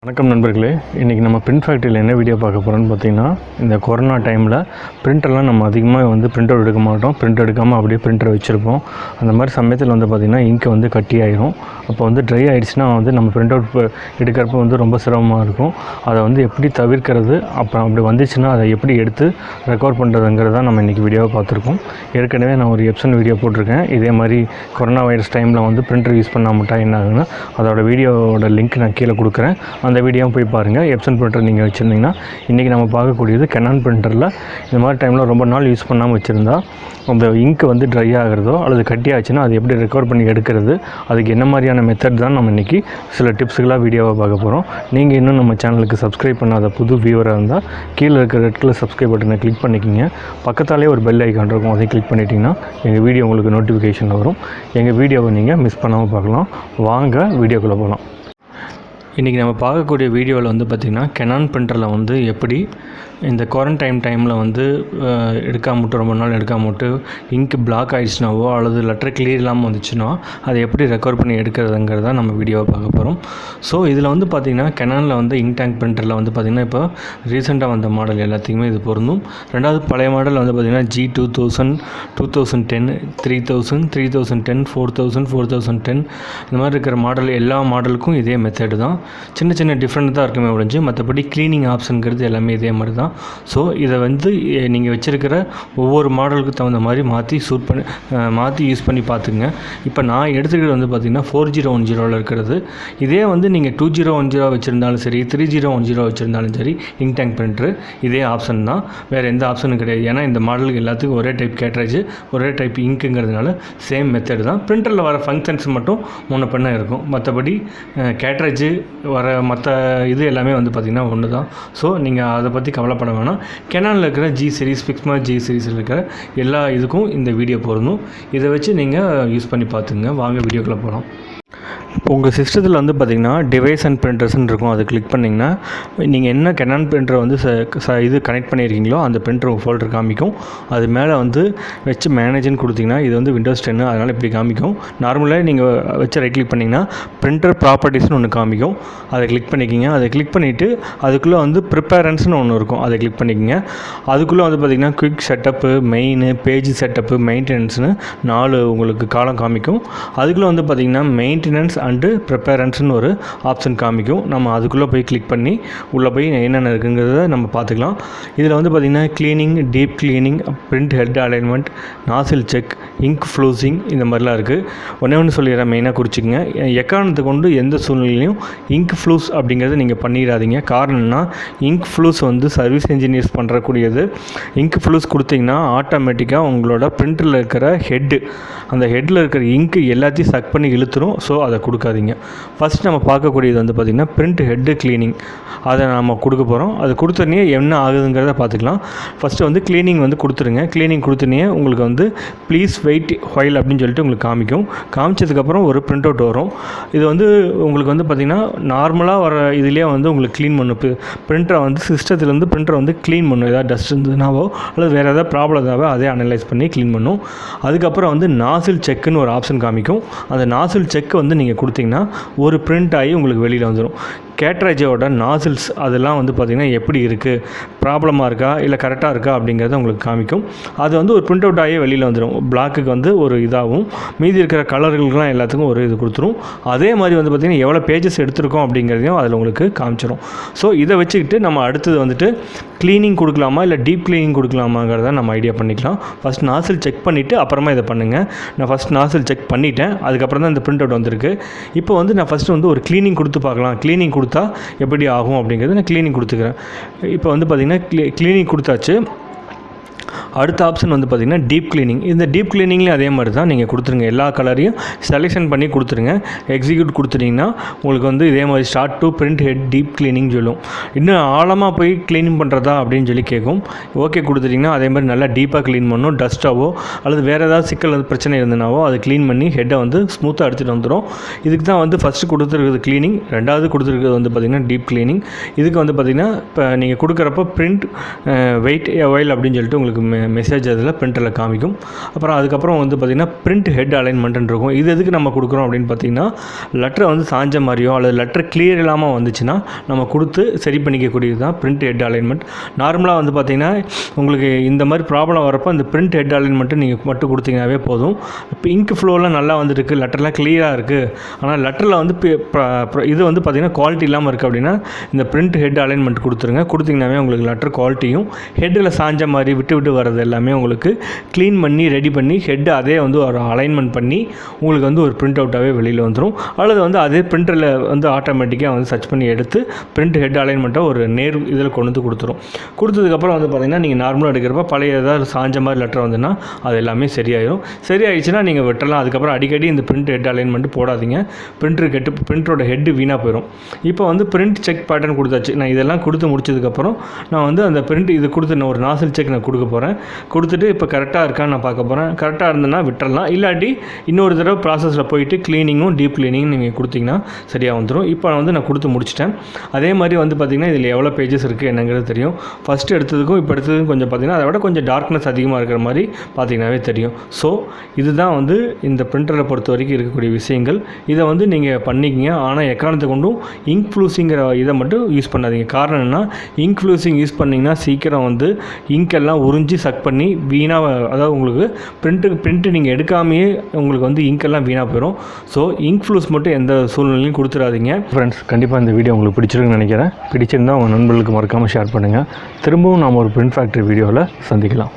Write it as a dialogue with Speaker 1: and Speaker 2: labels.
Speaker 1: வணக்கம் நண்பர்களே, இன்றைக்கி நம்ம பிரிண்ட் ஃபேக்ட்ரியில் என்ன வீடியோ பார்க்க போகிறோன்னு பார்த்தீங்கன்னா, இந்த கொரோனா டைமில் பிரிண்டர்லாம் நம்ம அதிகமாக பிரிண்ட் அவுட் எடுக்க மாட்டோம். பிரிண்ட் எடுக்காமல் அப்படியே பிரிண்டர் வச்சுருப்போம். அந்த மாதிரி சமயத்தில் பார்த்திங்கன்னா இங்கு கட்டி ஆயிரும். அப்போ ட்ரை ஆகிடுச்சுன்னா நம்ம பிரிண்ட் அவுட் எடுக்கிறப்ப ரொம்ப சிரமமாக இருக்கும். அதை எப்படி தவிர்க்கிறது, அப்புறம் அப்படி வந்துச்சுன்னா அதை எப்படி எடுத்து ரெக்கவர் பண்ணுறதுங்கிறத நம்ம இன்றைக்கி வீடியோவை பார்த்துருக்கோம். ஏற்கனவே நான் ஒரு எப்சன் வீடியோ போட்டிருக்கேன். இதே மாதிரி கொரோனா வைரஸ் டைமில் பிரிண்டர் யூஸ் பண்ணாமட்டா என்ன ஆகுதுன்னா அதோட வீடியோவோட லிங்க் நான் கீழே கொடுக்குறேன். அந்த வீடியோவும் போய் பாருங்கள். எப்சன் பிரிண்டர் நீங்கள் வச்சுருந்தீங்கன்னா இன்றைக்கி நம்ம பார்க்கக்கூடியது கெனான் பிரிண்டரில் இந்த மாதிரி டைமில் ரொம்ப நாள் யூஸ் பண்ணாமல் வச்சுருந்தா அந்த இங்கு ட்ரை ஆகிறதோ அல்லது கட்டி ஆச்சுன்னா அது எப்படி ரெக்கவர் பண்ணி எடுக்கிறது, அதுக்கு என்ன மாதிரியான மெத்தட் தான் நம்ம இன்றைக்கி சில டிப்ஸுகளாக வீடியோவை பார்க்க போகிறோம். நீங்கள் இன்னும் நம்ம சேனலுக்கு சப்ஸ்கிரைப் பண்ணாத புது வியூவராக இருந்தால் கீழே இருக்கிற ரெட் கலர் சப்ஸ்கிரைப் பட்டனை கிளிக் பண்ணிக்கிங்க. பக்கத்தாலே ஒரு பெல் ஐக்கான் இருக்கும், அதை கிளிக் பண்ணிட்டீங்கன்னா எங்கள் வீடியோ உங்களுக்கு நோட்டிஃபிகேஷன் வரும். எங்கள் வீடியோவை நீங்கள் மிஸ் பண்ணாமல் பார்க்கலாம். வாங்க வீடியோக்குள்ளே போகலாம். இன்றைக்கி நம்ம பார்க்கக்கூடிய வீடியோவில் பார்த்திங்கன்னா கெனான் பிரிண்டரில் எப்படி இந்த குவாரண்டைன் டைமில் எடுக்காமட்டு ரொம்ப நாள் எடுக்காமட்டு இங்க் பிளாக் ஆகிடுச்சுனாவோ அல்லது லெட்டர் கிளியர் இல்லாமல் வந்துச்சுன்னா அதை எப்படி ரெக்கவர் பண்ணி எடுக்கிறதுங்கிறத நம்ம வீடியோவை பார்க்க போகிறோம். ஸோ இதில் பார்த்திங்கன்னா கெனானில் இங்க்டாங்க் பிரிண்டரில் பார்த்திங்கன்னா இப்போ ரீசெண்டாக வந்த மாடல் எல்லாத்தையுமே இது பொருந்தும். ரெண்டாவது பழைய மாடல் பார்த்திங்கன்னா G2000, 2010, 3000, 3010, 4000, 4010 இந்த மாதிரி இருக்கிற மாடல் எல்லா மாடலுக்கும் இதே மெத்தடு தான். சின்ன சின்ன டிஃப்ரெண்ட் தான் இருக்குமே ஒழிஞ்சு மற்றபடி க்ளீனிங் ஆப்ஷனுங்கிறது எல்லாமே இதே மாதிரி தான். ஸோ இதை நீங்கள் வச்சுருக்கிற ஒவ்வொரு மாடலுக்கு தகுந்த மாதிரி மாற்றி யூஸ் பண்ணி பார்த்துங்க. இப்போ நான் எடுத்துக்கிட்டு பார்த்திங்கன்னா 4010 இருக்கிறது. இதே நீங்கள் 2010 வச்சுருந்தாலும் சரி, 3010 வச்சுருந்தாலும் சரி, இங்க்டாங்க் பிரிண்டரு இதே ஆப்ஷன் தான், வேறு எந்த ஆப்ஷனும் கிடையாது. ஏன்னா இந்த மாடலுக்கு எல்லாத்துக்கும் ஒரே டைப் கேட்ரேஜ், ஒரே டைப் இங்க்குங்கிறதுனால சேம் மெத்தட் தான். பிரிண்டரில் வர ஃபங்க்ஷன்ஸ் மட்டும் முன்ன பின்ன இருக்கும். மற்றபடி கேட்ரேஜ் வர மற்ற இது எல்லாமே பார்த்திங்கன்னா ஒன்று தான். ஸோ நீங்கள் அதை பற்றி கவலைப்பட வேணாம். கெனானில் இருக்கிற G சீரிஸ், ஃபிக்ஸ்மா G சீரிஸில் இருக்கிற எல்லா இதுக்கும் இந்த வீடியோ பொருந்தும். இதை வச்சு நீங்கள் யூஸ் பண்ணி பார்த்துங்க. வாங்க வீடியோக்குள்ளே போகலாம். உங்கள் சிஸ்டத்தில் பார்த்திங்கன்னா டிவைஸ் அண்ட் பிரிண்டர்ஸ்ன்னு இருக்கும். அதை கிளிக் பண்ணிங்கன்னா நீங்கள் என்ன கெனான் பிரிண்டரை இது கனெக்ட் பண்ணியிருக்கீங்களோ அந்த பிரிண்டர் ஃபோல்டர் காமிக்கும். அது மேலே வச்சு மேனேஜ்னு கொடுத்திங்கன்னா இது Windows 10, அதனால் இப்படி காமிக்கும். நார்மலாக நீங்கள் வச்சு ரைட் கிளிக் பண்ணிங்கன்னா பிரிண்டர் ப்ராப்பர்ட்டிஸ்னு ஒன்று காமிக்கும். அதை கிளிக் பண்ணிக்கிங்க. அதை கிளிக் பண்ணிவிட்டு அதுக்குள்ளே ப்ரிப்பேரன்ஸ்னு ஒன்று இருக்கும். அதை கிளிக் பண்ணிக்கிங்க. அதுக்குள்ளே பார்த்திங்கன்னா quick setup, main, page setup, மெயின்டெனன்ஸ்னு 4 உங்களுக்கு காலம் காமிக்கும். அதுக்குள்ளே பார்த்திங்கன்னா மெயின்டெனன்ஸ் அண்டு ப்ரிப்பேரன்ஸ்னு ஒரு ஆப்ஷன் காமிக்கும். நம்ம அதுக்குள்ளே போய் கிளிக் பண்ணி உள்ளே போய் என்னென்ன இருக்குங்கிறத நம்ம பார்த்துக்கலாம். இதில் பார்த்திங்கன்னா cleaning, deep cleaning, print head alignment, nozzle check, ink flushing இந்த மாதிரிலாம் இருக்குது. ஒன்று சொல்லிடுறேன், மெயினாக குறிச்சிக்கங்க. எக்காரணத்தை கொண்டு எந்த சூழ்நிலையும் இங்க் ஃப்ளூஸ் அப்படிங்கிறத நீங்கள் பண்ணிடாதீங்க. காரணம்னா இங்க் ஃப்ளூஸ் சர்வீஸ் இன்ஜினியர்ஸ் பண்ணுறக்கூடியது. இங்க் ஃப்ளூஸ் கொடுத்திங்கன்னா ஆட்டோமேட்டிக்காக உங்களோட பிரிண்டரில் இருக்கிற அந்த ஹெட்டில் இருக்கிற இங்க்கு எல்லாத்தையும் சக் பண்ணி இழுத்துரும். ஸோ அதை கொடுக்காதீங்க. ஃபஸ்ட் நம்ம பார்க்கக்கூடியது பார்த்திங்கன்னா பிரிண்ட் ஹெட்டு க்ளீனிங். அதை நம்ம கொடுக்க போகிறோம். அது கொடுத்தனே என்ன ஆகுதுங்கிறத பார்த்துக்கலாம். ஃபஸ்ட்டு க்ளீனிங் கொடுத்துருங்க. க்ளீனிங் கொடுத்தனே உங்களுக்கு ப்ளீஸ் வெயிட் while அப்படின்னு சொல்லிட்டு உங்களுக்கு காமிக்கும். காமிச்சதுக்கப்புறம் ஒரு பிரிண்ட் அவுட் வரும். இது உங்களுக்கு பார்த்திங்கன்னா நார்மலாக வர இதுலேயே உங்களுக்கு க்ளீன் பண்ணும். பிரிண்டரை சிஸ்டத்துலேருந்து பிரிண்டரை க்ளீன் பண்ணும். ஏதாவது டஸ்ட் இருந்ததுனாவோ அல்லது வேறு ஏதாவது ப்ராப்ளம் ஏதாவது அதே அனலைஸ் பண்ணி க்ளீன் பண்ணும். அதுக்கப்புறம் நாசில் செக்குன்னு ஒரு ஆப்ஷன் காமிக்கும். அந்த நாசில் செக் நீங்கள் கொடுத்தீங்கன்னா ஒரு பிரிண்ட் ஆகி உங்களுக்கு வெளியில் வந்துடும். கேட்ரேஜோட நாசில்ஸ் அதெல்லாம் பார்த்திங்கன்னா எப்படி இருக்குது, ப்ராப்ளமாக இருக்கா இல்லை கரெக்டாக இருக்கா அப்படிங்கிறத உங்களுக்கு காமிக்கும். அது ஒரு பிரிண்ட் அவுட் ஆகி வெளியில் வந்துடும். பிளாக்குக்கு ஒரு இதாகவும் மீதி இருக்கிற கலர்களுக்கெலாம் எல்லாத்துக்கும் ஒரு இது கொடுத்துரும். அதே மாதிரி பார்த்திங்கன்னா எவ்வளோ பேஜஸ் எடுத்திருக்கோம் அப்படிங்கிறதையும் அதில் உங்களுக்கு காமிச்சிடும். ஸோ இதை வச்சுக்கிட்டு நம்ம அடுத்தது க்ளீனிங் கொடுக்கலாமா இல்லை டீப் க்ளீனிங் கொடுக்கலாமாங்கிறத நம்ம ஐடியா பண்ணிக்கலாம். ஃபஸ்ட் நாசில் செக் பண்ணிவிட்டு அப்புறமா இதை பண்ணுங்கள். நான் ஃபஸ்ட் நாசில் செக் பண்ணிவிட்டேன். அதுக்கப்புறம் தான் இந்த பிரிண்ட் அவுட் வந்திருக்கு. இப்போ நான் ஃபஸ்ட்டு ஒரு க்ளீனிங் கொடுத்து பார்க்கலாம். க்ளீனிங் கொடுத்தா எப்படி ஆகும் அப்படிங்கிறது நான் க்ளீனிங் கொடுத்துக்கிறேன். இப்போ பார்த்திங்கன்னா க்ளீனிங் கொடுத்தாச்சு. அடுத்த ஆப்ஷன் பார்த்திங்கன்னா டீப் க்ளீனிங். இந்த டீப் க்ளீனிங்லேயும் அதே மாதிரி தான் நீங்கள் கொடுத்துருங்க. எல்லா கலரையும் செலெக்ஷன் பண்ணி கொடுத்துருங்க. எக்ஸிக்யூட் கொடுத்துட்டிங்கன்னா உங்களுக்கு இதே மாதிரி start to print head deep cleaning சொல்லும். இன்னும் ஆழமாக போய் க்ளீனிங் பண்ணுறதா அப்படின்னு சொல்லி கேட்கும். ஓகே கொடுத்துட்டிங்கன்னா அதே மாதிரி நல்லா டீப்பாக க்ளீன் பண்ணணும். டஸ்ட்டாவோ அல்லது வேறு ஏதாவது சிக்கல் பிரச்சனை இருந்ததுனாவோ அதை க்ளீன் பண்ணி ஹெட்டை ஸ்மூத்தாக எடுத்துகிட்டு வந்துடும். இதுக்கு தான் ஃபஸ்ட்டு கொடுத்துருக்குறது க்ளீனிங், ரெண்டாவது கொடுத்துருக்குறது பார்த்திங்கன்னா டீப் க்ளீனிங். இதுக்கு பார்த்திங்கன்னா இப்போ நீங்கள் கொடுக்குறப்ப பிரிண்ட் வெயிட் while அப்படின்னு சொல்லிட்டு உங்களுக்கு உங்களுக்கு மெசேஜ் அதில் பிரிண்டரில் காமிக்கும். அப்புறம் அதுக்கப்புறம் வந்து பார்த்திங்கன்னா பிரிண்ட் ஹெட் அலைன்மெண்ட்டுன்னு இருக்கும். இது எதுக்கு நம்ம கொடுக்குறோம் அப்படின்னு பார்த்திங்கன்னா லெட்டரை வந்து சாஞ்ச மாதிரியோ அல்லது லெட்டர் கிளியர் இல்லாமல் வந்துச்சுன்னா நம்ம கொடுத்து சரி பண்ணிக்கக்கூடியது தான் பிரிண்ட் ஹெட் அலைன்மெண்ட். நார்மலாக வந்து பார்த்திங்கன்னா உங்களுக்கு இந்த மாதிரி ப்ராப்ளம் வரப்போ இந்த பிரிண்ட் ஹெட் அலைன்மெண்ட்டு நீங்கள் மட்டும் கொடுத்தீங்கன்னாவே போதும். இப்போ இங்க் ஃப்ளோலாம் நல்லா வந்துருக்கு, லெட்டர்லாம் கிளியராக இருக்குது, ஆனால் லெட்டரில் வந்து இது வந்து பார்த்திங்கன்னா குவாலிட்டி இல்லாமல் இருக்குது அப்படின்னா இந்த பிரிண்ட் ஹெட் அலைன்மெண்ட் கொடுத்துருங்க. கொடுத்திங்கனாவே உங்களுக்கு லெட்டர் குவாலிட்டியும் ஹெட்டில் சாஞ்ச மாதிரி விட்டு விட்டு வர்றது எல்லாமே உங்களுக்கு க்ளீன் பண்ணி ரெடி பண்ணி ஹெட்டு அதே வந்து ஒரு அலைன்மெண்ட் பண்ணி உங்களுக்கு வந்து ஒரு பிரிண்ட் அவுட்டாகவே வெளியில் வந்துடும். அல்லது வந்து அதே பிரிண்டரில் வந்து ஆட்டோமேட்டிக்காக வந்து சர்ச் பண்ணி எடுத்து பிரிண்ட் ஹெட் அலைன்மெண்ட்டை ஒரு நேர் இதில் கொண்டு வந்து கொடுத்துரும். கொடுத்ததுக்கப்புறம் வந்து பார்த்திங்கன்னா நீங்கள் நார்மலாக எடுக்கிறப்ப பழைய ஏதாவது சாஞ்ச மாதிரி லெட்டர் வந்துன்னா அது எல்லாமே சரியாயிடும். சரியாயிடுச்சுன்னா நீங்கள் விட்டுறலாம். அதுக்கப்புறம் அடிக்கடி இந்த பிரிண்ட் ஹெட் அலைன்மெண்ட் போடாதீங்க. பிரிண்டரோட ஹெட்டு வீணாக போயிடும். இப்போ வந்து பிரிண்ட் செக் பேட்டர்ன் கொடுத்தாச்சு. நான் இதெல்லாம் கொடுத்து முடிச்சதுக்கப்புறம் நான் வந்து அந்த பிரிண்ட் இது கொடுத்து நான் ஒரு நாசில் செக் நான் கொடுக்க போகிறேன். கொடுத்துட்டு இப்போ கரெக்டாக இருக்கான்னு நான் பார்க்க போகிறேன். கரெக்டாக இருந்ததுன்னா விட்டுறலாம். இல்லாட்டி இன்னொரு தடவை ப்ராசஸில் போயிட்டு க்ளீனிங்கும் டீப் க்ளீனிங்கும் நீங்கள் கொடுத்தீங்கன்னா சரியாக வந்துடும். இப்போ வந்து நான் கொடுத்து முடிச்சிட்டேன். அதே மாதிரி வந்து பார்த்திங்கன்னா இதில் எவ்வளோ பேஜஸ் இருக்குது என்னங்கிறது தெரியும். ஃபஸ்ட்டு எடுத்ததுக்கும் இப்போ எடுத்ததுக்கும் கொஞ்சம் பார்த்திங்கன்னா அதை விட கொஞ்சம் டார்க்னஸ் அதிகமாக இருக்கிற மாதிரி பார்த்திங்கனாவே தெரியும். ஸோ இதுதான் வந்து இந்த பிரிண்டரை பொறுத்த வரைக்கும் இருக்கக்கூடிய விஷயங்கள். இதை வந்து நீங்கள் பண்ணிக்கிங்க. ஆனால் எக்காரணத்தை கொண்டும் இங்க் ஃப்ளூஸிங்கிற இதை மட்டும் யூஸ் பண்ணாதீங்க. காரணம் என்ன, இங்க் ஃப்ளூஸிங் யூஸ் பண்ணிங்கன்னா சீக்கிரம் வந்து இங்கெல்லாம் உறிஞ்சி சக் பண்ணி வீணாக, அதாவது உங்களுக்கு பிரிண்ட்டு நீங்கள் எடுக்காமையே உங்களுக்கு வந்து இங்கெல்லாம் வீணாக போயிடும். ஸோ இங்க் ஃப்ளூஸ் மட்டும் எந்த சூழ்நிலையும் கொடுத்துடாதீங்க. ஃப்ரெண்ட்ஸ், கண்டிப்பாக இந்த வீடியோ உங்களுக்கு பிடிச்சிருக்குன்னு நினைக்கிறேன். பிடிச்சிருந்தால் உங்கள் நண்பர்களுக்கு மறக்காமல் ஷேர் பண்ணுங்கள். திரும்பவும் நாம் ஒரு பிரிண்ட் ஃபேக்ட்ரி வீடியோவில் சந்திக்கலாம்.